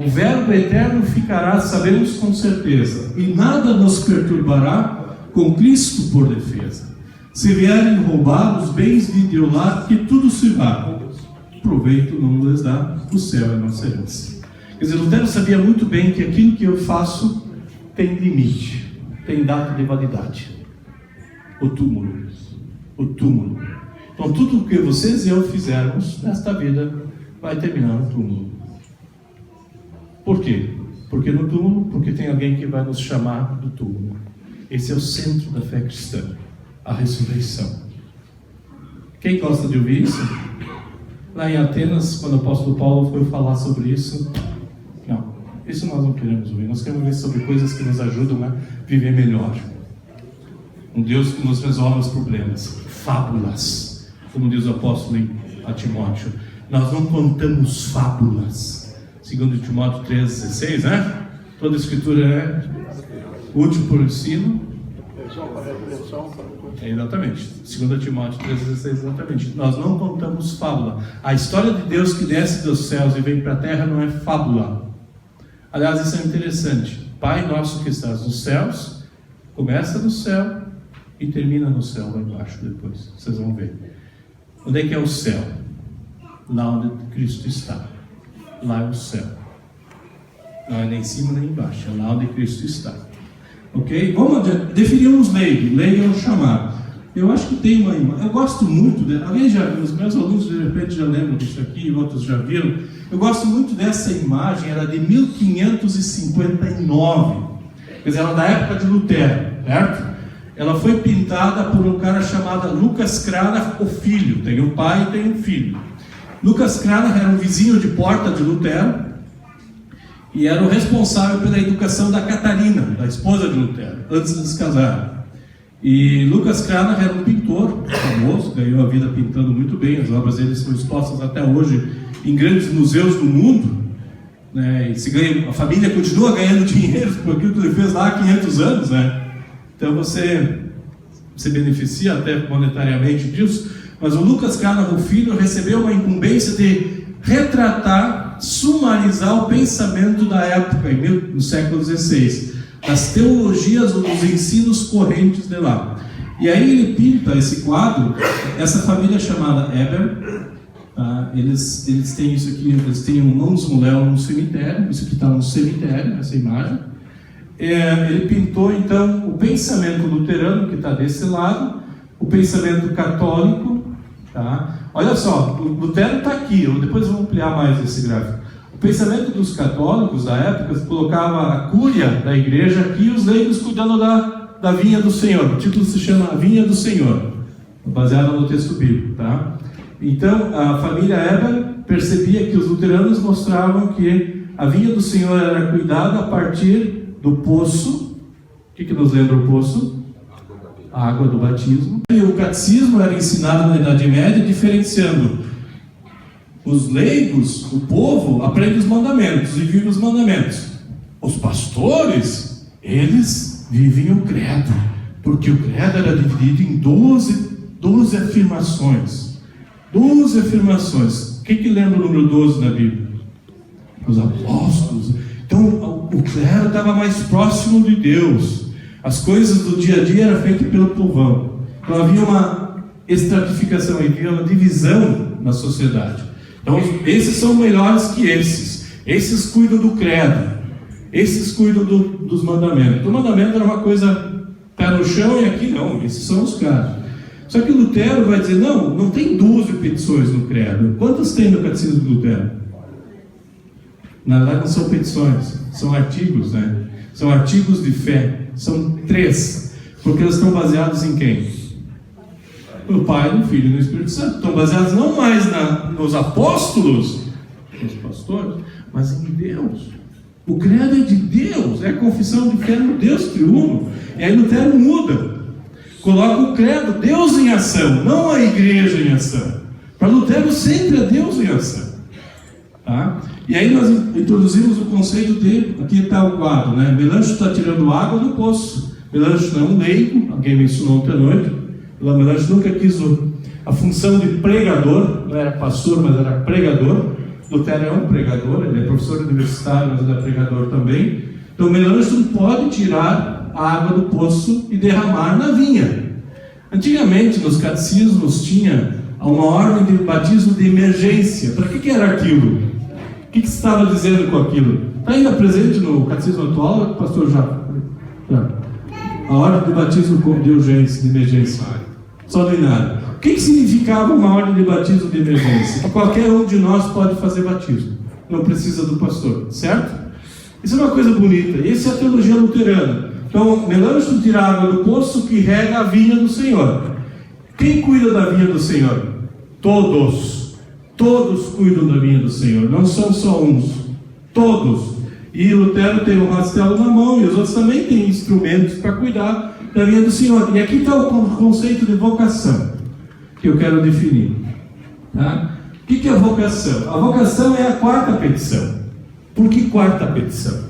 O verbo eterno ficará, sabemos com certeza, e nada nos perturbará, com Cristo por defesa. Se vierem roubar os bens de Deus, que tudo se vá, proveito não lhes dá, o céu é nossa herança. Quer dizer, Lutero sabia muito bem que aquilo que eu faço tem limite, tem data de validade. O túmulo. Então tudo o que vocês e eu fizermos nesta vida vai terminar no túmulo. Por quê? Porque no túmulo, porque tem alguém que vai nos chamar do túmulo. Esse é o centro da fé cristã, a ressurreição. Quem gosta de ouvir isso? Lá em Atenas, quando o apóstolo Paulo foi falar sobre isso, não, isso nós não queremos ouvir. Nós queremos ver sobre coisas que nos ajudam a viver melhor. Um Deus que nos resolve os problemas. Fábulas, como diz o apóstolo a Timóteo. Nós não contamos fábulas. Segundo Timóteo 3,16, né? Toda a escritura é útil por ensino. Exatamente. Segundo Timóteo 3,16, exatamente. Nós não contamos fábula. A história de Deus que desce dos céus e vem para a terra não é fábula. Aliás, isso é interessante. Pai nosso que estás nos céus, começa no céu e termina no céu lá embaixo depois. Vocês vão ver. Onde é que é o céu? Lá onde Cristo está. Lá é o céu. Não é nem em cima nem embaixo. É lá onde Cristo está. Ok? Vamos definirmos lei. Lei é o chamado. Eu acho que tem uma imagem. Eu gosto muito dela. Alguém já viu? Os meus alunos de repente já lembram disso aqui, outros já viram. Eu gosto muito dessa imagem. Era de 1559. Quer dizer, ela é da época de Lutero, certo? Ela foi pintada por um cara chamado Lucas Cranach, o filho. Tem um pai e tem um filho. Lucas Cranach era um vizinho de porta de Lutero e era o responsável pela educação da Catarina, da esposa de Lutero, antes de se casar. E Lucas Cranach era um pintor famoso, ganhou a vida pintando muito bem. As obras dele são expostas até hoje em grandes museus do mundo, né? E a família continua ganhando dinheiro por aquilo que ele fez lá há 500 anos, né? Então você se beneficia até monetariamente disso. Mas o Lucas Cranach, o filho, recebeu uma incumbência de retratar, sumarizar o pensamento da época, no século XVI, das teologias ou dos ensinos correntes de lá. E aí ele pinta esse quadro, essa família chamada Eber, tá? Eles têm isso aqui, eles têm um mausoléu num cemitério, isso aqui está no cemitério, essa imagem. Ele pintou então o pensamento luterano, que está desse lado, o pensamento católico. Tá? Olha só, o Lutero está aqui, depois eu vou ampliar mais esse gráfico. O pensamento dos católicos da época colocava a cúria da igreja aqui e os leigos cuidando da vinha do Senhor. O título se chama A Vinha do Senhor, baseado no texto bíblico. Tá? Então a família Eber percebia que os luteranos mostravam que a vinha do Senhor era cuidada a partir do poço. O que nos lembra o poço? A água do batismo. E o catecismo era ensinado na Idade Média, diferenciando os leigos, o povo, aprende os mandamentos e vive os mandamentos. Os pastores, eles vivem o credo, porque o credo era dividido em 12 afirmações. 12 afirmações. O que lembra o número 12 na Bíblia? Os apóstolos. Então o credo estava mais próximo de Deus. As coisas do dia a dia eram feitas pelo povão. Então havia uma estratificação, havia uma divisão na sociedade. Então esses são melhores que esses. Esses cuidam do credo. Esses cuidam dos mandamentos. O mandamento era uma coisa pé no chão e aqui não. Esses são os caras. Só que Lutero vai dizer, não tem 12 petições no credo. Quantas tem no catecismo de Lutero? Na verdade não são petições, são artigos, né? São artigos de fé. São 3, porque eles estão baseados em quem? No Pai, no Filho e no Espírito Santo. Estão baseados não mais nos apóstolos, nos pastores, mas em Deus. O credo é de Deus, é a confissão de fé no Deus triuno. E aí Lutero muda, coloca o credo, Deus em ação, não a igreja em ação. Para Lutero sempre é Deus em ação. Tá? E aí nós introduzimos o conceito de, aqui está o quadro, né? Melanchthon está tirando água do poço. Melanchthon é um leigo, alguém me ensinou ontem à noite. Melanchthon nunca quis a função de pregador, não era pastor, mas era pregador. Lutero é um pregador, ele é professor universitário, mas ele é pregador também. Então Melanchthon pode tirar a água do poço e derramar na vinha. Antigamente, nos catecismos, tinha uma ordem de batismo de emergência. Para que era aquilo? O que se estava dizendo com aquilo? Está ainda presente no catecismo atual, pastor já? A ordem de batismo de urgência, de emergência. Extraordinário. O que significava uma ordem de batismo de emergência? Que qualquer um de nós pode fazer batismo. Não precisa do pastor, certo? Isso é uma coisa bonita. Essa é a teologia luterana. Então, Melanchthon tira a água do poço que rega a vinha do Senhor. Quem cuida da vinha do Senhor? Todos. Todos cuidam da vinha do Senhor. Não são só uns. Todos. E Lutero tem um rastelo na mão, e os outros também têm instrumentos para cuidar da vinha do Senhor. E aqui está o conceito de vocação, que eu quero definir. Tá? O que é vocação? A vocação é a quarta petição. Por que quarta petição?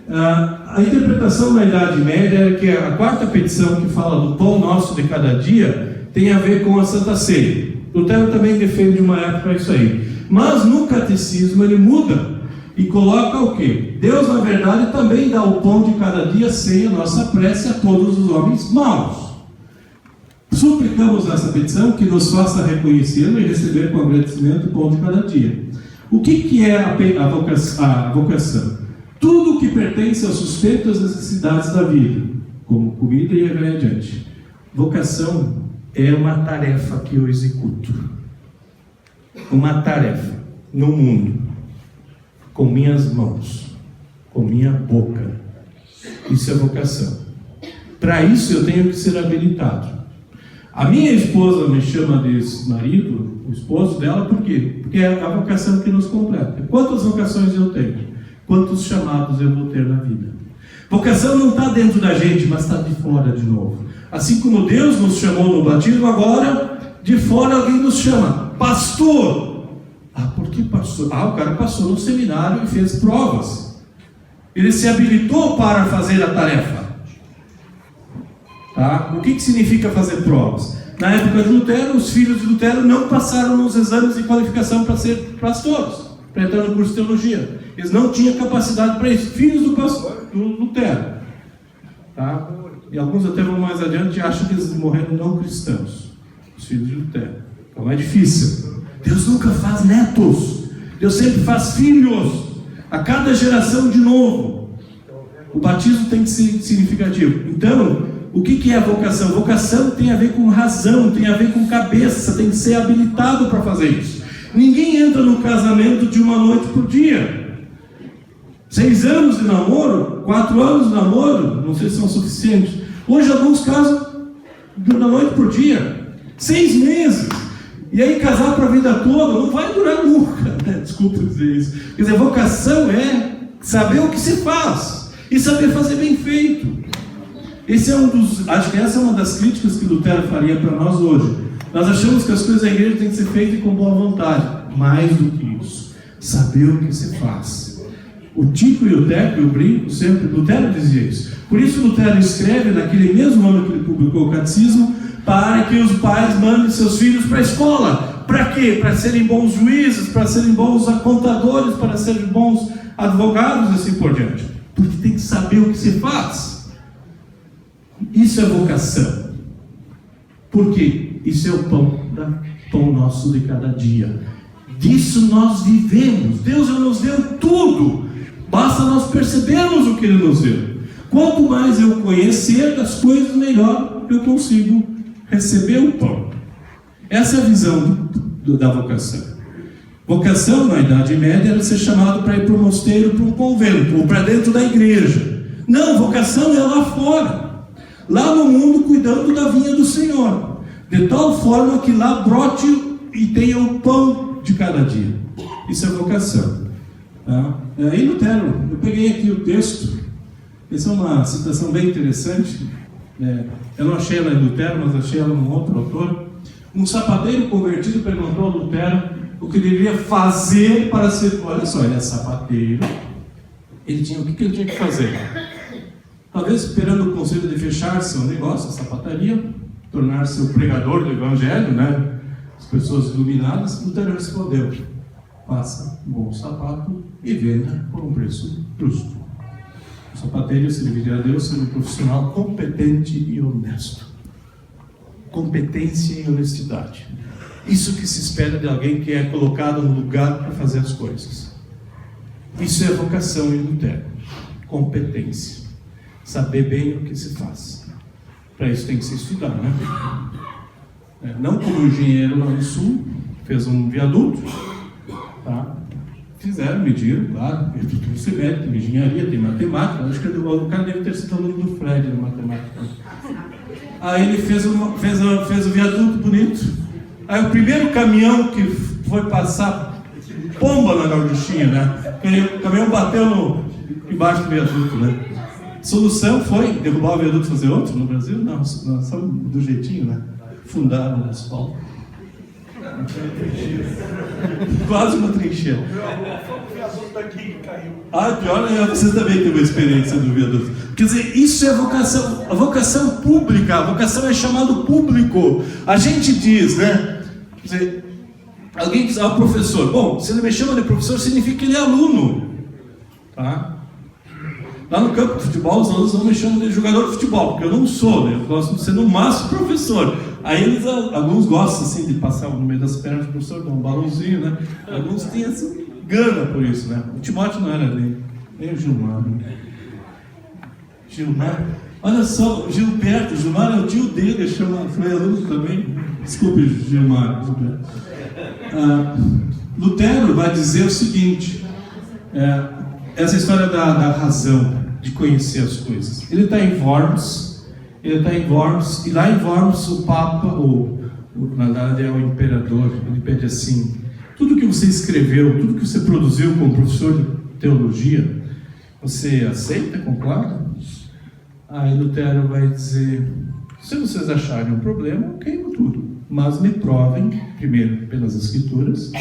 A interpretação na Idade Média é que a quarta petição, que fala do pão nosso de cada dia, tem a ver com a Santa Ceia. Lutero também defende uma época isso aí. Mas no catecismo ele muda e coloca o quê? Deus, na verdade, também dá o pão de cada dia sem a nossa prece a todos os homens maus. Suplicamos essa petição que nos faça reconhecê-lo e receber com agradecimento o pão de cada dia. O que é a vocação? Tudo o que pertence ao sustento das necessidades da vida, como comida e vai adiante. Vocação é uma tarefa que eu executo. Uma tarefa no mundo, com minhas mãos, com minha boca. Isso é vocação. Para isso eu tenho que ser habilitado. A minha esposa me chama de marido, o esposo dela, por quê? Porque é a vocação que nos completa. Quantas vocações eu tenho? Quantos chamados eu vou ter na vida? Vocação não está dentro da gente, mas está de fora de novo. Assim como Deus nos chamou no batismo, agora de fora alguém nos chama. Pastor! Por que pastor? O cara passou no seminário e fez provas. Ele se habilitou para fazer a tarefa. Tá? O que significa fazer provas? Na época de Lutero, os filhos de Lutero não passaram nos exames de qualificação para ser pastores, para entrar no curso de teologia. Eles não tinham capacidade para isso. Filhos do Lutero. Tá? E alguns até vão mais adiante e acham que eles morreram não cristãos. Os filhos de Lutero. Então é difícil. Deus nunca faz netos. Deus sempre faz filhos. A cada geração de novo. O batismo tem que ser significativo. Então, o que é a vocação? Vocação tem a ver com razão, tem a ver com cabeça, tem que ser habilitado para fazer isso. Ninguém entra no casamento de uma noite por dia. 6 anos de namoro, 4 anos de namoro, não sei se são suficientes. Hoje alguns casam de uma noite por dia. 6 meses. E aí casar para a vida toda não vai durar nunca. Desculpa dizer isso. Quer dizer, vocação é saber o que se faz e saber fazer bem feito. Acho que essa é uma das críticas que Lutero faria para nós hoje. Nós achamos que as coisas da igreja têm que ser feitas com boa vontade. Mais do que isso, saber o que se faz. O tico e o teco e o brinco, sempre, Lutero dizia isso. Por isso Lutero escreve, naquele mesmo ano que ele publicou o catecismo, para que os pais mandem seus filhos para a escola. Para quê? Para serem bons juízes, para serem bons contadores, para serem bons advogados e assim por diante. Porque tem que saber o que se faz. Isso é vocação. Por quê? Isso é o pão nosso de cada dia. Disso nós vivemos. Deus nos deu tudo. Basta nós percebermos o que Ele nos deu. Quanto mais eu conhecer das coisas, melhor eu consigo receber o pão. Essa é a visão da vocação. Vocação, na Idade Média, era ser chamado para ir para o mosteiro, para um convento, ou para dentro da igreja. Não, vocação é lá fora. Lá no mundo, cuidando da vinha do Senhor. De tal forma que lá brote e tenha o pão de cada dia. Isso é vocação. Tá? Aí Lutero, eu peguei aqui o texto. Essa é uma citação bem interessante. Eu não achei ela em Lutero, mas achei ela num outro autor. Um sapateiro convertido perguntou a Lutero o que deveria fazer para ser... Olha só, ele é sapateiro. O que ele tinha que fazer? Talvez esperando o conselho de fechar seu negócio, a sapataria, tornar-se o pregador do evangelho, né? As pessoas iluminadas. Lutero respondeu: faça um bom sapato e venda por um preço justo. O sapateiro serviria a Deus sendo um profissional competente e honesto. Competência e honestidade. Isso que se espera de alguém que é colocado no lugar para fazer as coisas. Isso é vocação em Lutero. Competência. Saber bem o que se faz. Para isso tem que se estudar, né? Não como o engenheiro lá no sul, fez um viaduto, tá? Fizeram, mediram, claro, você mede, tem engenharia, tem matemática, acho que o cara deve ter sido aluno do Fred na matemática. Aí ele fez o viaduto bonito. Aí o primeiro caminhão que foi passar, pomba na Gaudichinha, né? O caminhão bateu embaixo do viaduto, né? A solução foi derrubar o viaduto e fazer outro no Brasil? Não, só do jeitinho, né? Fundaram o asfalto. Quase uma trincheira. O viaduto daqui que caiu. Pior é vocês também têm uma experiência do viaduto. Quer dizer, isso é vocação, a vocação pública, a vocação é chamado público. A gente diz, né? Quer dizer, alguém diz, professor. Bom, se ele me chama de professor, significa que ele é aluno. Tá? Lá no campo de futebol, os alunos não me chamam de jogador de futebol, porque eu não sou, né? Eu gosto de ser no máximo professor. Aí alguns gostam assim de passar no meio das pernas do professor, dar um balãozinho, né? Alguns têm essa gana por isso, né? O Timóteo não era nem o Gilmar, né? Gilmar, olha só, Gilberto, Gilmar é o tio dele, foi aluno também. Desculpe, Gilmar. Lutero vai dizer o seguinte, essa história da razão, de conhecer as coisas. Ele está em Worms, e lá em Worms o Papa, na verdade é o Imperador, ele pede assim, tudo que você escreveu, tudo que você produziu como professor de teologia, você aceita, concorda? Aí Lutero vai dizer, se vocês acharem um problema, eu queimo tudo, mas me provem, primeiro, pelas escrituras,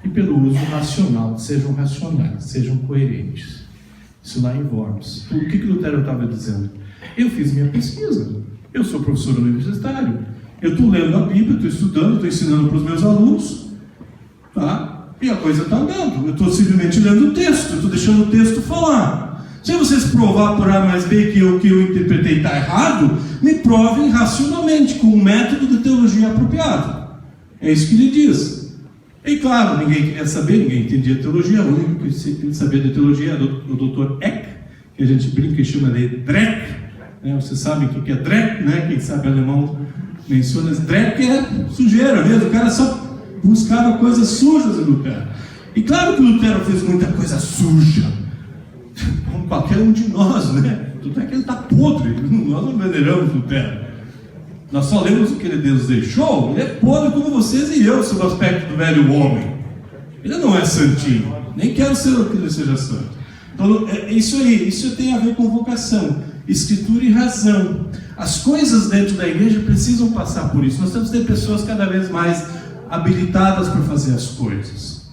e pelo uso racional, sejam racionais, sejam coerentes. Isso lá em Worms. O que Lutero estava dizendo? Eu fiz minha pesquisa, eu sou professor universitário, eu estou lendo a Bíblia, estou estudando, estou ensinando para os meus alunos, tá? E a coisa está andando, eu estou simplesmente lendo o texto, eu estou deixando o texto falar. Se vocês provar por A mais B que o que eu interpretei está errado, me provem racionalmente, com um método de teologia apropriado. É isso que ele diz. E claro, ninguém queria saber, ninguém entendia teologia, o único que sabia de teologia era o Dr. Eck, que a gente brinca e chama de Dreck. Vocês sabem o que é Dreck, né? Quem sabe alemão menciona, Dreck é sujeira mesmo, o cara só buscava coisas sujas em Lutero. E claro que Lutero fez muita coisa suja, como qualquer um de nós, né? Tudo é que ele está podre, nós não veneramos Lutero. Nós só lemos o que ele nos deixou, ele é podre como vocês e eu, sob o aspecto do velho homem. Ele não é santinho, nem quero ser que ele seja santo. Então, isso aí, isso tem a ver com vocação, escritura e razão. As coisas dentro da igreja precisam passar por isso. Nós temos que ter pessoas cada vez mais habilitadas para fazer as coisas.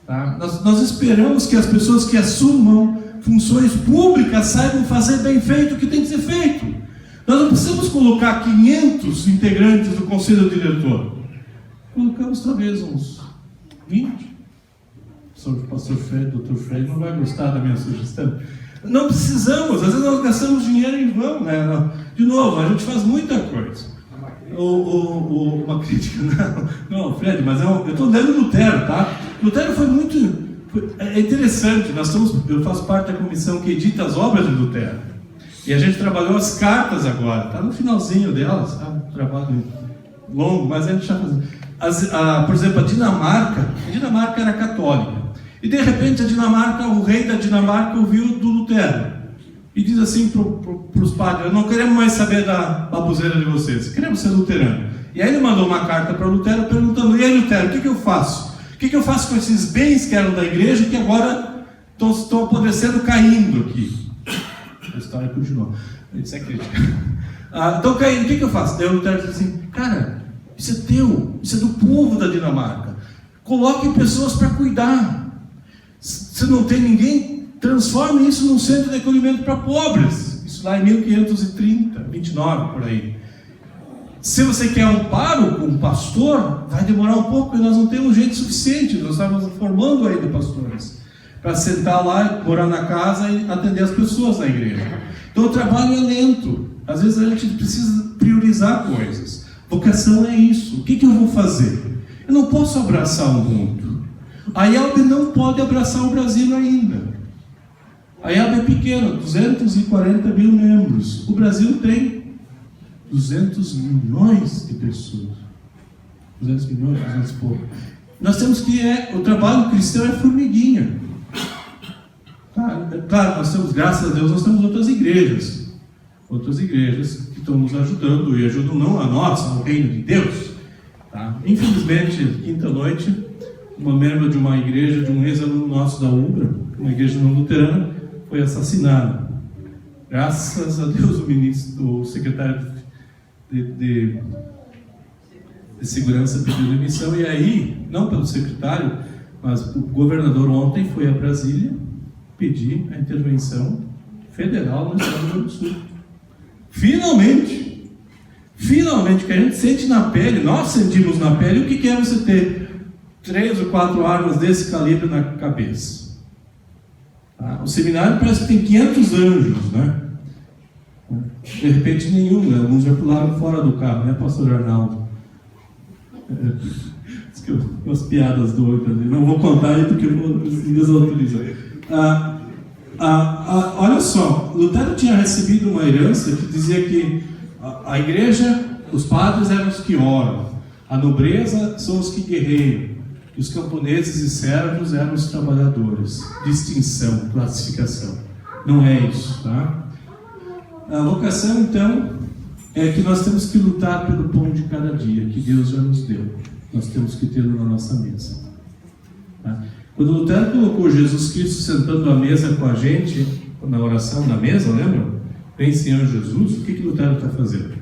Tá? Nós esperamos que as pessoas que assumam funções públicas saibam fazer bem feito o que tem que ser feito. Nós não precisamos colocar 500 integrantes do conselho diretor. Colocamos talvez uns 20. O pastor Fred, Dr. Fred, não vai gostar da minha sugestão. Não precisamos, às vezes nós gastamos dinheiro em vão, né? De novo, a gente faz muita coisa. Uma crítica, não, Fred, mas eu estou lendo Lutero, tá? Lutero foi muito... É interessante, eu faço parte da comissão que edita as obras de Lutero. E a gente trabalhou as cartas agora, está no finalzinho delas, tá? Um trabalho longo, mas a gente já faz. Por exemplo, a Dinamarca era católica. E de repente o rei da Dinamarca ouviu do Lutero. E diz assim para os padres, não queremos mais saber da baboseira de vocês, queremos ser luterano. E aí ele mandou uma carta para Lutero perguntando, e aí Lutero, o que eu faço? O que eu faço com esses bens que eram da igreja que agora estão apodrecendo, caindo aqui? A história continua. Isso é crítica. Então, caindo, o que eu faço? Daí o Lutero diz assim, cara, isso é teu, isso é do povo da Dinamarca. Coloque pessoas para cuidar. Se não tem ninguém, transforme isso num centro de acolhimento para pobres. Isso lá em 1530, 29, por aí. Se você quer um paro com um pastor, vai demorar um pouco, porque nós não temos gente suficiente. Nós estamos formando ainda pastores para sentar lá, morar na casa e atender as pessoas na igreja. Então o trabalho é lento. Às vezes a gente precisa priorizar coisas. Vocação é isso. O que eu vou fazer? Eu não posso abraçar o mundo. A IELB não pode abraçar o Brasil ainda. A IELB é pequena, 240 mil membros. O Brasil tem 200 milhões de pessoas. 200 milhões, 200 e pouco. Nós temos que... o trabalho cristão é formiguinha. Claro, nós temos, graças a Deus, nós temos outras igrejas que estão nos ajudando, e ajudam não a nós, ao reino de Deus. Tá? Infelizmente, quinta-noite, uma membro de uma igreja, de um ex-aluno nosso da UBRA, uma igreja não luterana, foi assassinada. Graças a Deus, o secretário de segurança pediu demissão, e aí, não pelo secretário, mas o governador ontem foi a Brasília pedir a intervenção federal no estado do Rio Grande do Sul. Finalmente, que a gente sente na pele, nós sentimos na pele o que é você ter 3 ou 4 armas desse calibre na cabeça. Tá? O seminário parece que tem 500 anjos, né? De repente nenhum, né? Alguns já pularam fora do carro, né, pastor Arnaldo? Umas piadas doidas, não vou contar aí porque Deus autoriza. Olha só, Lutero tinha recebido uma herança que dizia que a igreja, os padres eram os que oram, a nobreza são os que guerreiam, e os camponeses e servos eram os trabalhadores. Distinção, classificação. Não é isso, tá? A vocação, então, é que nós temos que lutar pelo pão de cada dia, que Deus já nos deu. Nós temos que tê-lo na nossa mesa. Tá? Quando Lutero colocou Jesus Cristo sentando à mesa com a gente, na oração na mesa, lembram? Vem Senhor Jesus, o que Lutero está fazendo?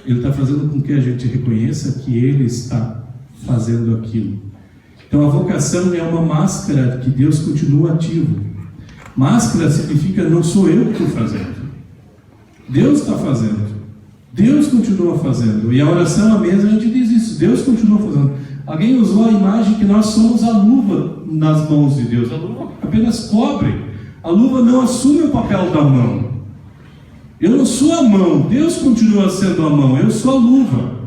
Ele está fazendo com que a gente reconheça que Ele está fazendo aquilo. Então a vocação é uma máscara que Deus continua ativo. Máscara significa não sou eu que estou fazendo. Deus está fazendo. Deus continua fazendo. E a oração à mesa a gente diz isso. Deus continua fazendo. Alguém usou a imagem que nós somos a luva nas mãos de Deus. A luva apenas cobre. A luva não assume o papel da mão. Eu não sou a mão. Deus continua sendo a mão. Eu sou a luva.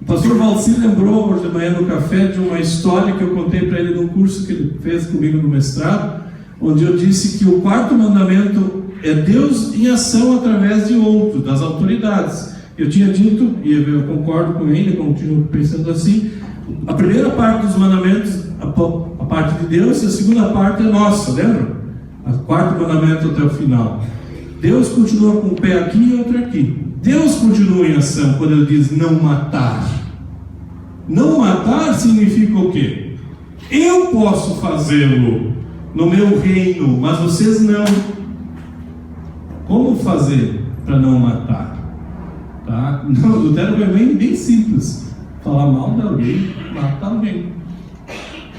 O pastor Valci lembrou hoje de manhã no café de uma história que eu contei para ele num curso que ele fez comigo no mestrado, onde eu disse que o 4º mandamento é Deus em ação através de outro, das autoridades. Eu tinha dito, e eu concordo com ele, eu continuo pensando assim, a primeira parte dos mandamentos, a parte de Deus, e a segunda parte é nossa, lembra? O 4º mandamento até o final. Deus continua com um pé aqui e outro aqui. Deus continua em ação quando Ele diz não matar. Não matar significa o quê? Eu posso fazê-lo no meu reino, mas vocês não. Como fazer para não matar? Tá? Não, Lutero é bem simples. Falar mal de alguém, matar alguém.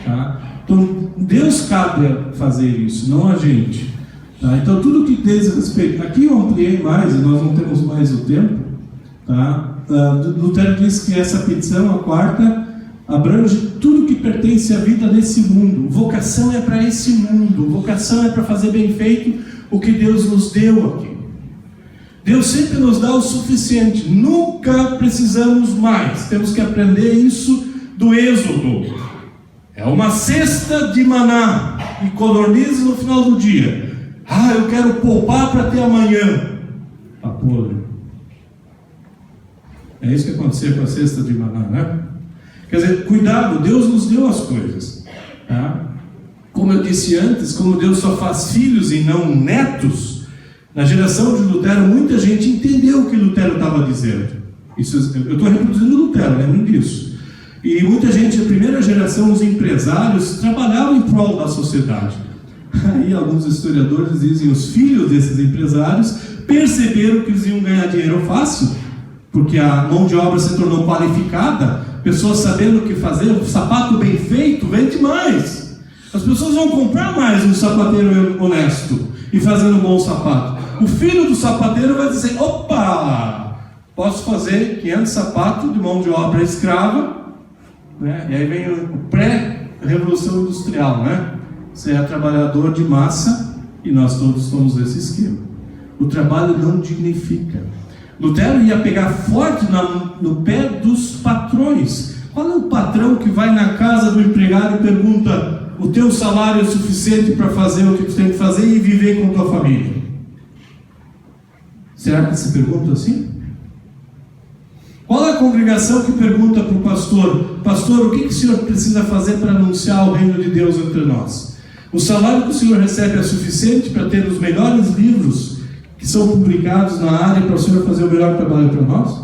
Tá? Então, Deus cabe a fazer isso, não a gente. Tá? Então, tudo que diz respeito... Aqui eu ampliei mais, e nós não temos mais o tempo. Tá? Lutero diz que essa petição, a 4ª, abrange tudo que pertence à vida nesse mundo. Vocação é para esse mundo. Vocação é para fazer bem feito o que Deus nos deu aqui. Deus sempre nos dá o suficiente. Nunca precisamos mais. Temos que aprender isso do Êxodo. É uma cesta de maná e codornizes no final do dia. Eu quero poupar para ter amanhã. Está podre. É isso que aconteceu com a cesta de maná, né? Quer dizer, cuidado, Deus nos deu as coisas. Tá? Como eu disse antes, como Deus só faz filhos e não netos, na geração de Lutero, muita gente entendeu o que Lutero estava dizendo. Isso, eu estou reproduzindo Lutero, lembrem disso. E muita gente, a primeira geração, os empresários, trabalhavam em prol da sociedade. Aí alguns historiadores dizem, os filhos desses empresários perceberam que eles iam ganhar dinheiro fácil, porque a mão de obra se tornou qualificada, pessoas sabendo o que fazer, um sapato bem feito vende mais. As pessoas vão comprar mais um sapateiro honesto e fazendo um bom sapato. O filho do sapateiro vai dizer, opa, Posso fazer 500 sapatos de mão de obra escrava, né? E aí vem o pré-revolução industrial, né? Você é trabalhador de massa e nós todos somos esse esquema. O trabalho não dignifica. Lutero ia pegar forte no pé dos patrões. Qual é o patrão que vai na casa do empregado e pergunta: o teu salário é suficiente para fazer o que tu tem que fazer e viver com tua família? Será que se pergunta assim? Qual é a congregação que pergunta para o pastor: pastor, o que o senhor precisa fazer para anunciar o reino de Deus entre nós? O salário que o senhor recebe é suficiente para ter os melhores livros que são publicados na área para o senhor fazer o melhor trabalho para nós?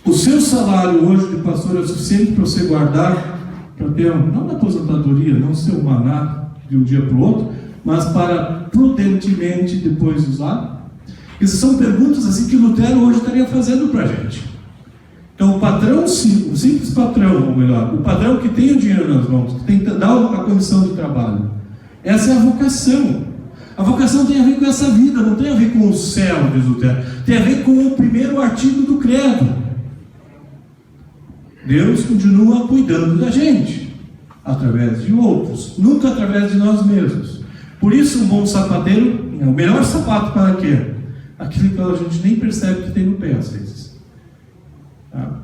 O seu salário hoje de pastor é suficiente para você guardar, para ter, não na aposentadoria, não ser um maná de um dia para o outro, mas para prudentemente depois usar? Essas são perguntas assim que Lutero hoje estaria fazendo para a gente. Então o patrão, o simples patrão, ou melhor, o patrão que tem o dinheiro nas mãos, que tem que dar a condição de trabalho, essa é a vocação. A vocação tem a ver com essa vida, não tem a ver com o céu, diz Lutero. Tem a ver com o primeiro artigo do credo. Deus continua cuidando da gente, através de outros, nunca através de nós mesmos. Por isso um bom sapateiro é o melhor sapato para quê? Aquilo que a gente nem percebe que tem no pé às vezes.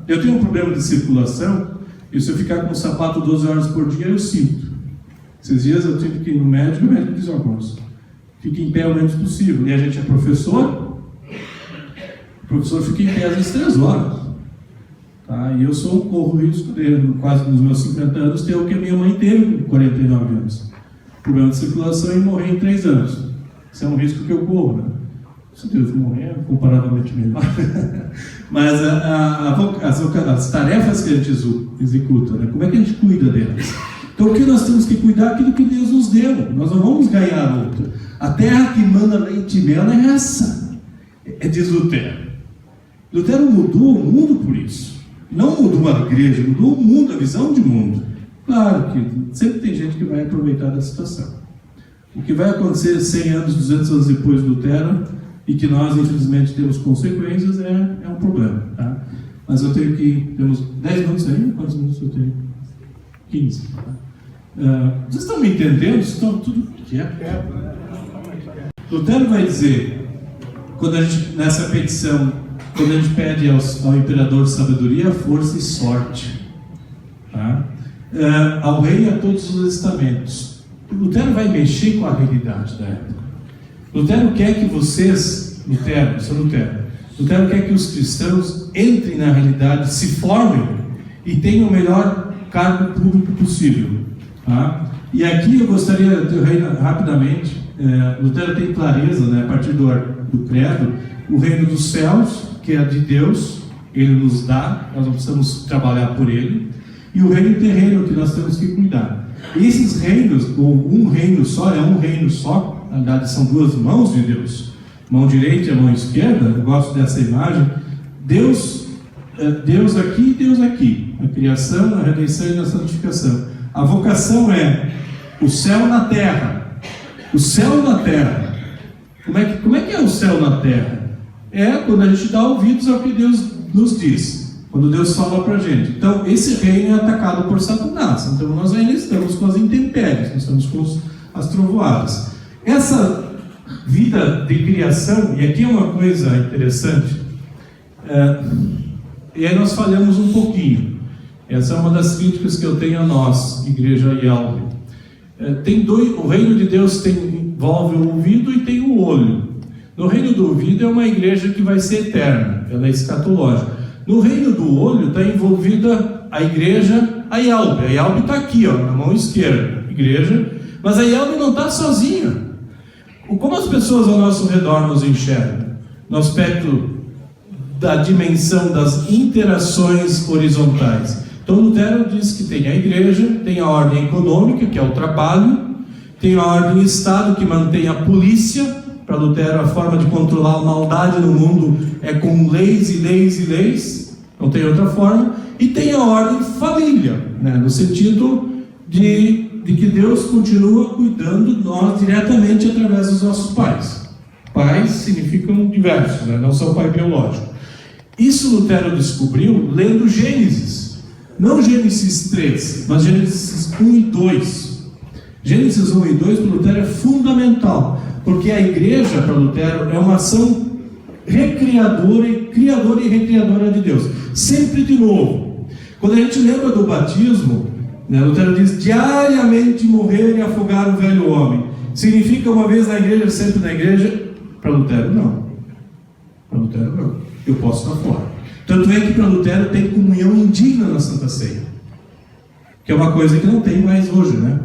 Eu tenho um problema de circulação, e se eu ficar com o sapato 12 horas por dia, eu sinto. Esses dias eu tive que ir no médico, e o médico disse: Augusto, fique em pé o menos possível. E a gente é professor, o professor fica em pé às vezes 3 horas. E eu corro o risco de, quase nos meus 50 anos, ter o que a minha mãe teve com 49 anos. Problema de circulação e morrer em 3 anos. Isso é um risco que eu corro, né? Se Deus morrer, é comparavelmente melhor. Mas as tarefas que a gente executa, né? Como é que a gente cuida delas? Então o que nós temos que cuidar é aquilo que Deus nos deu. Nós não vamos ganhar outra. A terra que manda leite e mel é essa. Diz Lutero. Lutero mudou o mundo por isso. Não mudou a igreja, mudou o mundo, a visão de mundo. Claro que sempre tem gente que vai aproveitar da situação. O que vai acontecer 100 anos, 200 anos depois de Lutero, e que nós, infelizmente, temos consequências, é um problema. Tá? Mas eu tenho que... Temos 10 minutos aí? Quantos minutos eu tenho? 15. Tá? Vocês estão me entendendo? Estão tudo quieto? Lutero vai dizer, nessa petição, quando a gente pede ao imperador sabedoria, força e sorte, tá? Ao rei e a todos os estamentos. Lutero vai mexer com a realidade da época. Lutero quer que vocês, Lutero quer que os cristãos entrem na realidade, se formem e tenham o melhor cargo público possível. Tá? E aqui eu gostaria de rapidamente, Lutero tem clareza, né, a partir do credo, o reino dos céus, que é de Deus, Ele nos dá, nós não precisamos trabalhar por Ele, e o reino terreno, que nós temos que cuidar. Esses reinos, ou um reino só, na verdade são 2 mãos de Deus, mão direita e a mão esquerda. Eu gosto dessa imagem. Deus aqui e Deus aqui, a criação, a redenção e a santificação. A vocação é o céu na terra. O céu na terra. Como é que é o céu na terra? É quando a gente dá ouvidos ao que Deus nos diz, quando Deus fala para a gente. Então esse reino é atacado por Satanás. Então nós ainda estamos com as intempéries, nós estamos com as trovoadas. Essa vida de criação, e aqui é uma coisa interessante, e aí nós falhamos um pouquinho. Essa é uma das críticas que eu tenho a nós, Igreja IALB. O reino de Deus envolve o ouvido e tem o olho. No reino do ouvido é uma igreja que vai ser eterna, ela é escatológica. No reino do olho está envolvida a igreja, a IALB. A IALB está aqui, na mão esquerda, igreja, mas a IALB não está sozinha. Como as pessoas ao nosso redor nos enxergam? No aspecto da dimensão das interações horizontais. Então Lutero diz que tem a igreja, tem a ordem econômica, que é o trabalho, tem a ordem Estado, que mantém a polícia. Para Lutero, a forma de controlar a maldade no mundo é com leis e leis e leis, não tem outra forma. E tem a ordem família, né? No sentido de que Deus continua cuidando de nós diretamente através dos nossos pais. Pais significam diversos, né? Não são pai biológico. Isso Lutero descobriu lendo Gênesis. Não Gênesis 3, mas Gênesis 1 e 2. Gênesis 1 e 2 para Lutero é fundamental, porque a igreja para Lutero é uma ação criadora e recriadora de Deus. Sempre de novo. Quando a gente lembra do batismo, né, Lutero diz: diariamente morrer e afogar o velho homem. Significa uma vez na igreja, sempre na igreja? Para Lutero, não. Para Lutero, não. Eu posso estar fora. Tanto é que para Lutero tem comunhão indigna na Santa Ceia, que é uma coisa que não tem mais hoje, né?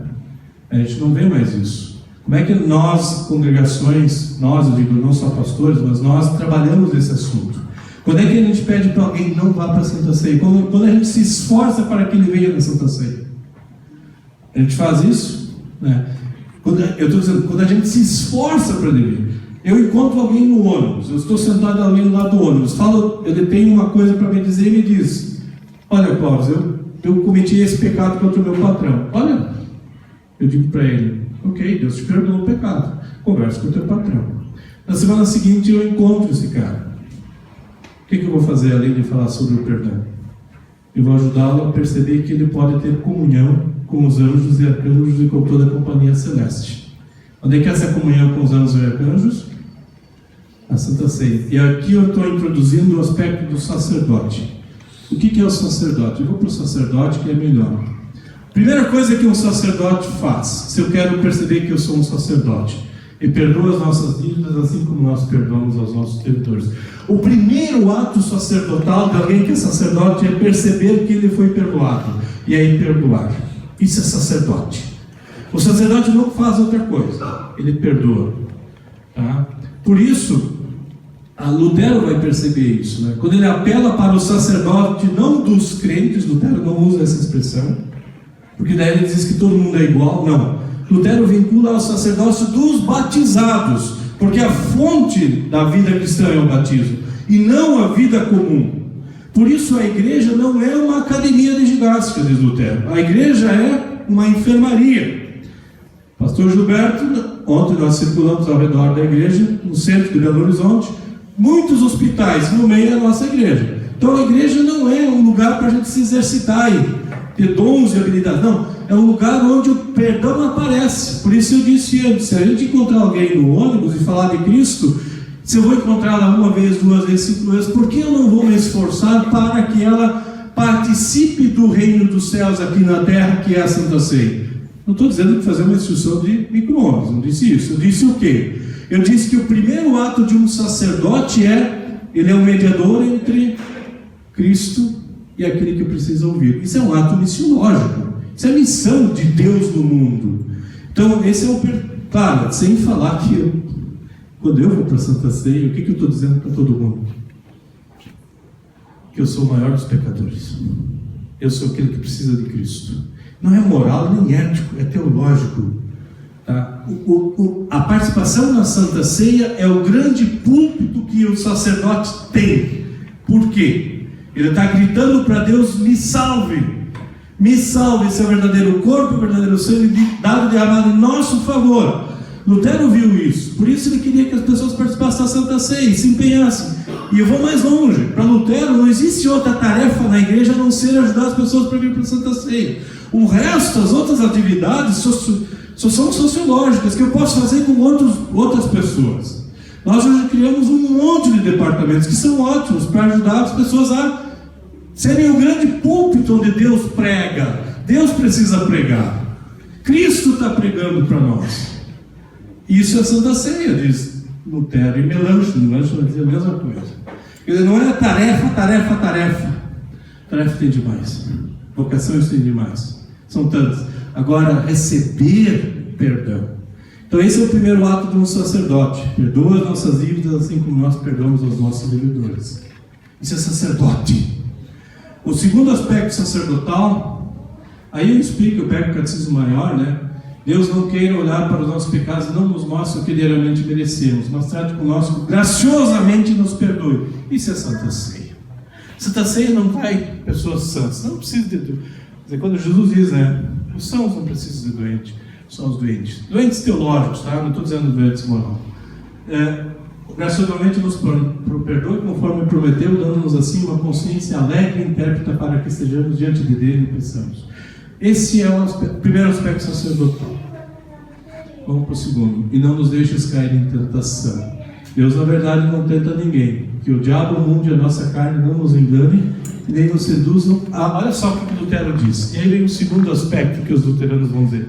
A gente não vê mais isso. Como é que nós, congregações, nós, eu digo, não só pastores, mas nós trabalhamos esse assunto? Quando é que a gente pede para alguém não vá para a Santa Ceia? Quando a gente se esforça para que ele venha na Santa Ceia. A gente faz isso, né? Eu estou dizendo, quando a gente se esforça para ele vir. Eu encontro alguém no ônibus, eu estou sentado ali no lado do ônibus, ele tem uma coisa para me dizer e me diz: olha, Clóvis, eu cometi esse pecado contra o meu patrão. Olha, eu digo para ele: ok, Deus te perdoou o pecado, conversa com o teu patrão. Na semana seguinte eu encontro esse cara. O que eu vou fazer além de falar sobre o perdão? Eu vou ajudá-lo a perceber que ele pode ter comunhão com os anjos e arcanjos e com toda a companhia celeste. Onde é que é essa comunhão com os anjos e arcanjos? A Santa Ceia. E aqui eu estou introduzindo o aspecto do sacerdote. O que é o sacerdote? Eu vou para o sacerdote, que é melhor. Primeira coisa que um sacerdote faz, se eu quero perceber que eu sou um sacerdote: ele perdoa as nossas dívidas assim como nós perdoamos aos nossos devedores. O primeiro ato sacerdotal de alguém que é sacerdote é perceber que ele foi perdoado, e aí perdoar. Isso é sacerdote. O sacerdote não faz outra coisa, ele perdoa, tá? Por isso, a Lutero vai perceber isso, né? Quando ele apela para o sacerdote não dos crentes, Lutero não usa essa expressão, porque daí ele diz que todo mundo é igual. Não, Lutero vincula ao sacerdócio dos batizados, porque a fonte da vida cristã é o batismo, e não a vida comum. Por isso a igreja não é uma academia de ginástica, diz Lutero. A igreja é uma enfermaria. Pastor Gilberto, ontem nós circulamos ao redor da igreja, no centro de Belo Horizonte, muitos hospitais, no meio da nossa igreja. Então a igreja não é um lugar para a gente se exercitar e ter dons e habilidades. Não, é um lugar onde o perdão aparece. Por isso eu disse antes: se a gente encontrar alguém no ônibus e falar de Cristo, se eu vou encontrá-la uma vez, 2 vezes, 5 vezes, por que eu não vou me esforçar para que ela participe do reino dos céus aqui na terra, que é a Santa Ceia? Não estou dizendo que fazer uma instrução de micro-ondas, não disse isso. Eu disse o quê? Eu disse que o primeiro ato de um sacerdote ele é um mediador entre Cristo e aquele que precisa ouvir. Isso é um ato missiológico. Isso é a missão de Deus no mundo. Então, esse é o... Claro, sem falar que quando eu vou para a Santa Ceia, o que eu estou dizendo para todo mundo? Que eu sou o maior dos pecadores. Eu sou aquele que precisa de Cristo. Não é moral nem ético, é teológico. Tá? A participação na Santa Ceia é o grande púlpito que o sacerdote tem. Por quê? Ele está gritando para Deus: me salve, esse é o verdadeiro corpo, o verdadeiro sangue dado e derramado em nosso favor. Lutero viu isso, por isso ele queria que as pessoas participassem da Santa Ceia e se empenhassem. E eu vou mais longe: para Lutero não existe outra tarefa na igreja a não ser ajudar as pessoas para vir para a Santa Ceia. O resto, as outras atividades, só são sociológicas, que eu posso fazer com outras pessoas. Nós hoje criamos um monte de departamentos que são ótimos para ajudar as pessoas a serem o grande púlpito onde Deus prega. Deus precisa pregar. Cristo está pregando para nós. Isso é a Santa Ceia, diz Lutero. E Melanchthon vai dizer a mesma coisa. Ele não é tarefa. Tarefa tem demais. Vocações tem demais. São tantas. Agora, receber perdão. Então esse é o primeiro ato de um sacerdote: perdoa as nossas dívidas assim como nós perdoamos aos nossos devedores. Isso é sacerdote. O segundo aspecto sacerdotal, aí eu explico, eu pego o catecismo maior, né? Deus não queira olhar para os nossos pecados e não nos mostre o que diariamente merecemos, mas trate conosco graciosamente e nos perdoe. Isso é Santa Ceia. Santa Ceia não vai pessoas santas, não precisa de... Quando Jesus diz, né? Os sãos não precisam de doente, são os doentes. Doentes teológicos, tá? Não estou dizendo doentes moral. Racionalmente nos perdoe conforme prometeu, dando-nos assim uma consciência alegre e intérpreta para que estejamos diante de Deus e pensamos. Esse é o primeiro aspecto sacerdotal. Vamos para o segundo. E não nos deixes cair em tentação. Deus, na verdade, não tenta ninguém. Que o diabo, o mundo e a nossa carne não nos engane e nem nos seduzam. Olha só o que o Lutero diz. E aí vem o segundo aspecto que os luteranos vão dizer.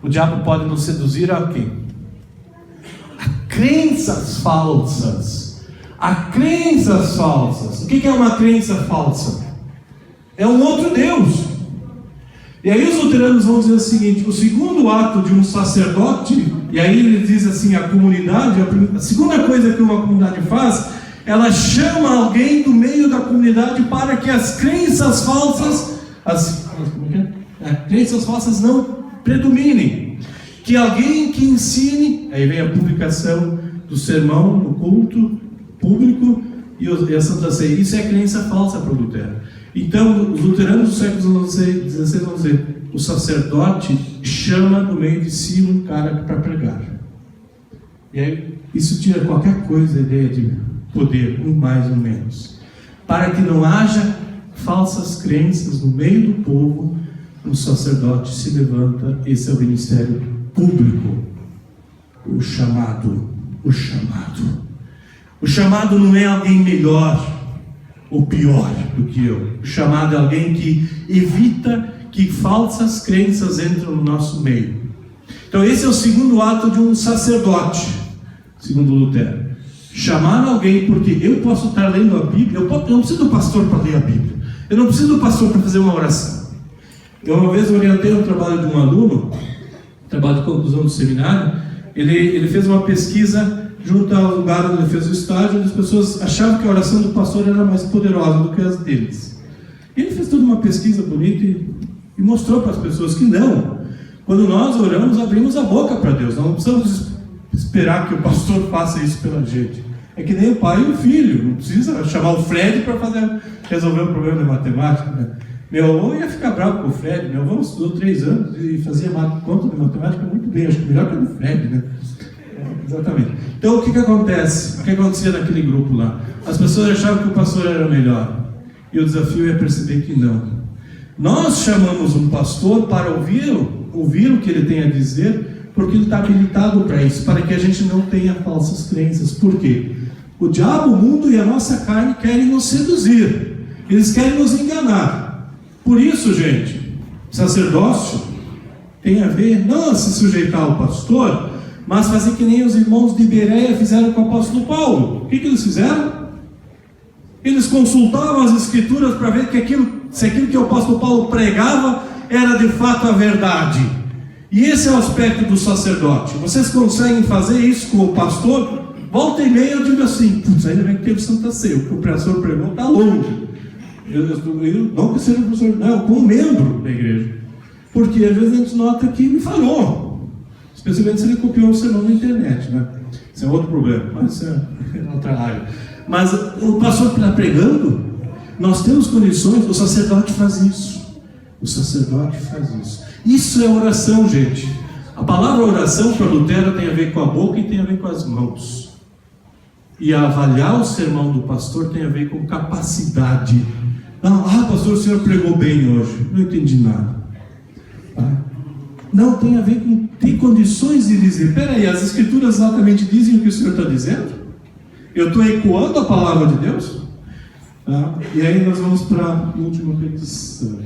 O diabo pode nos seduzir a quê? A crenças falsas. A crenças falsas. O que é uma crença falsa? É um outro Deus. E aí os luteranos vão dizer o seguinte: o segundo ato de um sacerdote, e aí ele diz assim, a comunidade, a segunda coisa que uma comunidade faz, ela chama alguém do meio da comunidade para que as crenças falsas, as crenças falsas não predominem. Que alguém que ensine, aí vem a publicação do sermão no culto público e a Santa Ceia. Isso é crença falsa para o Lutero. Então, os luteranos do século XVI vão dizer: o sacerdote chama no meio de si um cara para pregar. E aí, isso tira qualquer coisa, a ideia de poder, um mais ou menos. Para que não haja falsas crenças no meio do povo, o sacerdote se levanta. Esse é o ministério público. O chamado. O chamado não é alguém melhor ou pior do que eu. O chamado é alguém que evita que falsas crenças entrem no nosso meio. Então esse é o segundo ato de um sacerdote, segundo Lutero. Chamar alguém, porque eu posso estar lendo a Bíblia, eu não preciso do pastor para ler a Bíblia, eu não preciso do pastor para fazer uma oração. Eu uma vez orientei um trabalho de um aluno, trabalho de conclusão do seminário. Ele fez uma pesquisa junto ao lugar onde ele fez o estágio, onde as pessoas achavam que a oração do pastor era mais poderosa do que as deles. E ele fez toda uma pesquisa bonita e mostrou para as pessoas que não. Quando nós oramos, abrimos a boca para Deus. Nós não precisamos esperar que o pastor faça isso pela gente. É que nem o pai e o filho. Não precisa chamar o Fred para resolver o problema de matemática, né? Meu avô ia ficar bravo com o Fred. Meu avô estudou 3 anos e fazia conta de matemática muito bem. Acho que melhor que o do Fred, né? Exatamente. Então o que acontece? O que acontecia naquele grupo lá? As pessoas achavam que o pastor era melhor. E o desafio é perceber que não. Nós chamamos um pastor para ouvir o que ele tem a dizer, porque ele está habilitado para isso, para que a gente não tenha falsas crenças. Por quê? O diabo, o mundo e a nossa carne querem nos seduzir. Eles querem nos enganar. Por isso, gente, sacerdócio tem a ver não a se sujeitar ao pastor, mas fazer que nem os irmãos de Bereia fizeram com o apóstolo Paulo. O que eles fizeram? Eles consultavam as escrituras para ver se aquilo que o apóstolo Paulo pregava era de fato a verdade. E esse é o aspecto do sacerdote. Vocês conseguem fazer isso com o pastor? Volta e meia eu digo assim: putz, ainda bem que teve Santa Ceia, o que o professor pregou está longe. Eu não que seja professor, não, como membro da igreja. Porque às vezes a gente nota que me falhou. Especialmente se ele copiou o sermão na internet, né? Isso é outro problema, mas isso é outra área. Mas o pastor está pregando, nós temos condições, o sacerdote faz isso. O sacerdote faz isso. Isso é oração, gente. A palavra oração para Lutero tem a ver com a boca e tem a ver com as mãos. E avaliar o sermão do pastor tem a ver com capacidade. Não, pastor, o senhor pregou bem hoje. Não entendi nada. Não, tem a ver com... Tem condições de dizer: peraí, as escrituras exatamente dizem o que o senhor está dizendo? Eu estou ecoando a palavra de Deus? E aí nós vamos para a última petição.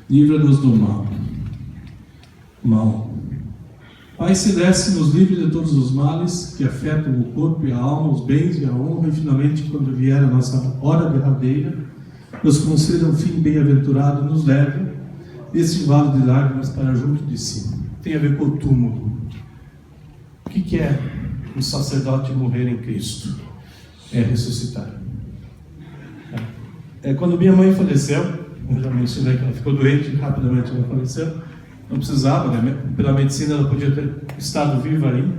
Livra-nos do mal. Pai Celeste, nos livre de todos os males que afetam o corpo e a alma, os bens e a honra, e finalmente, quando vier a nossa hora derradeira, nos conceda um fim bem-aventurado, nos leve desse vale de lágrimas para junto de si. Tem a ver com o túmulo. O que é um sacerdote morrer em Cristo? É ressuscitar. Quando minha mãe faleceu, eu já mencionei que ela ficou doente, rapidamente ela faleceu. Não precisava, né? Pela medicina ela podia ter estado viva ainda.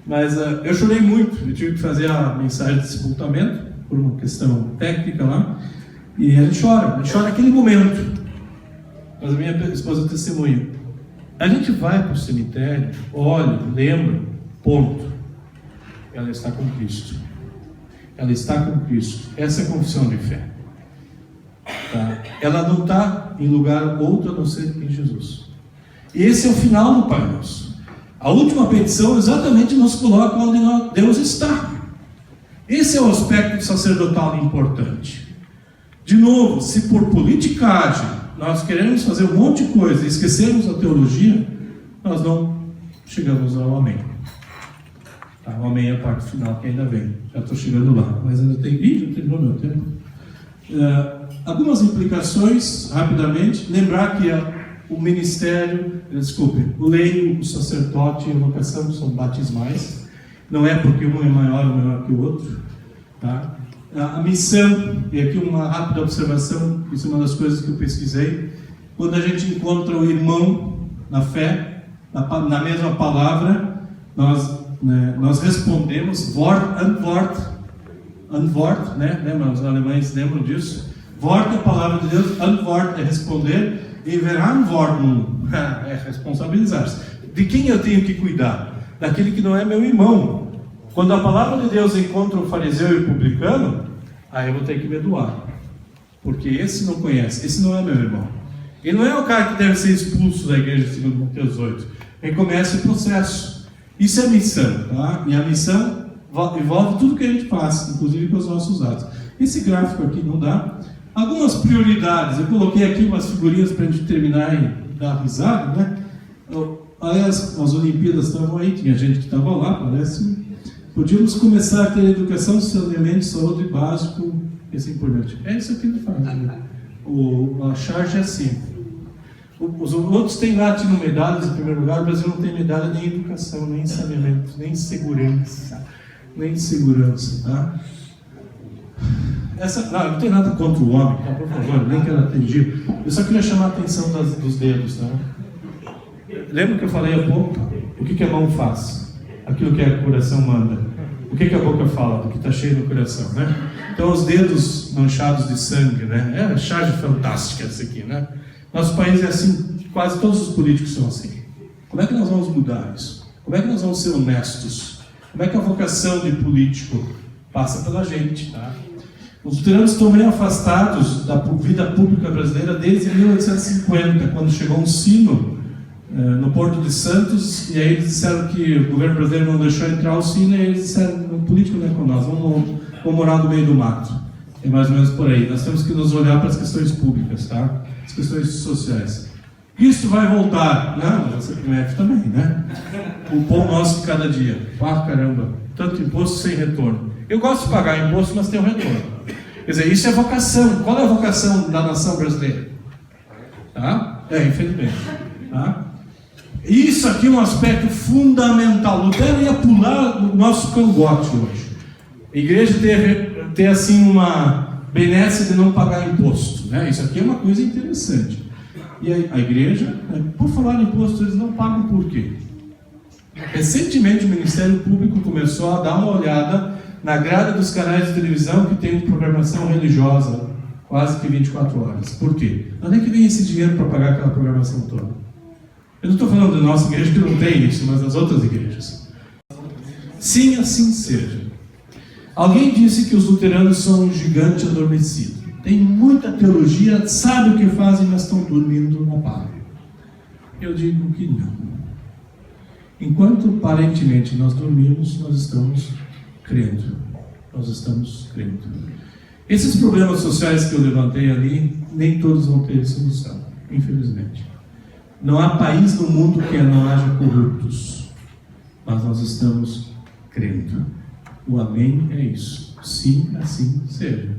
Mas eu chorei muito. Eu tive que fazer a mensagem de sepultamento, por uma questão técnica lá. E a gente chora naquele momento. Mas a minha esposa testemunha. A gente vai para o cemitério, olha, lembra, ponto. ela está com Cristo. Ela está com Cristo. Essa é a confissão de fé. Tá? Ela não está em lugar outro a não ser em Jesus. E esse é o final do Pai Nosso. A última petição exatamente nos coloca onde Deus está. Esse é o aspecto sacerdotal importante. De novo, se por politicagem nós queremos fazer um monte de coisa e esquecermos a teologia, nós não chegamos ao amém. Tá, o amém é a parte final que ainda vem. Já estou chegando lá, mas ainda tem. Já terminou meu tempo. Algumas implicações, rapidamente. Lembrar que o ministério, o leigo, o sacerdote e a vocação são batismais. Não é porque um é maior ou menor que o outro. Tá? A missão, e aqui uma rápida observação, isso é uma das coisas que eu pesquisei. Quando a gente encontra o irmão na fé, na mesma palavra, nós respondemos Wort, Antwort, né? Os alemães lembram disso. Wort é a palavra de Deus, Antwort é responder, e Verantwortung é responsabilizar-se. De quem eu tenho que cuidar? Daquele que não é meu irmão. Quando a palavra de Deus encontra o fariseu e o publicano, aí eu vou ter que me doar. Porque esse não conhece, esse não é meu irmão. Ele não é o cara que deve ser expulso da igreja, segundo Mateus 8. Ele começa o processo. Isso é missão, tá? E a missão envolve tudo que a gente faz, inclusive com os nossos atos. Esse gráfico aqui não dá. Algumas prioridades, eu coloquei aqui umas figurinhas para a gente terminar e dar risada, né? Aliás, as Olimpíadas estavam aí, tinha gente que estava lá, parece. Podíamos começar a ter educação, saneamento, saúde básico, e assim por diante. É isso aqui que faz. Né? A charge é assim. Os outros têm lá, tinham medalhas em primeiro lugar, o Brasil não tem medalha nem em educação, nem em saneamento, nem em segurança. Tá? Não tem nada contra o homem, tá? Por favor, nem quero atingir. Eu só queria chamar a atenção dos dedos. Tá? Lembra que eu falei há pouco? O que a mão faz? Aquilo que o coração manda. O que a boca fala? Do que está cheio no coração, né? Então, os dedos manchados de sangue, né? É uma charge fantástica essa aqui, né? Nosso país é assim, quase todos os políticos são assim. Como é que nós vamos mudar isso? Como é que nós vamos ser honestos? Como é que a vocação de político passa pela gente, tá? Os luteranos estão meio afastados da vida pública brasileira desde 1850, quando chegou um sino no Porto de Santos, e aí eles disseram que o governo brasileiro não deixou entrar o sino, e eles disseram, o político não é com nós, vamos morar no meio do mato. É mais ou menos por aí. Nós temos que nos olhar para as questões públicas, tá? As questões sociais. Isso vai voltar. Não, você promete também, né? O pão nosso de cada dia. Caramba, tanto imposto sem retorno. Eu gosto de pagar imposto, mas tem um retorno. Quer dizer, isso é vocação. Qual é a vocação da nação brasileira? Tá? Infelizmente. Tá? Isso aqui é um aspecto fundamental. Lutero ia pular no nosso cangote hoje. A igreja ter assim uma benesse de não pagar imposto, né? Isso aqui é uma coisa interessante. E a igreja, por falar em imposto, eles não pagam por quê? Recentemente o Ministério Público começou a dar uma olhada na grade dos canais de televisão que tem programação religiosa quase que 24 horas. Por quê? Onde é que vem esse dinheiro para pagar aquela programação toda? Eu não estou falando da nossa igreja que não tem isso, mas das outras igrejas. Sim, assim seja. Alguém disse que os luteranos são um gigante adormecido. Tem muita teologia, sabe o que fazem, mas estão dormindo na pá. Eu digo que não. Enquanto aparentemente nós dormimos, nós estamos crendo. Nós estamos crendo. Esses problemas sociais que eu levantei ali, nem todos vão ter solução, infelizmente. Não há país no mundo que não haja corruptos, mas nós estamos crendo. O amém é isso. Sim, assim seja.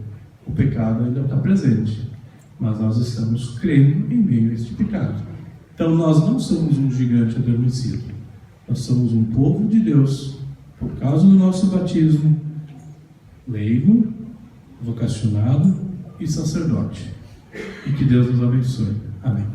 O pecado ainda está presente, mas nós estamos crendo em meio a este pecado. Então nós não somos um gigante adormecido. Nós somos um povo de Deus, por causa do nosso batismo, leigo, vocacionado e sacerdote. E que Deus nos abençoe. Amém.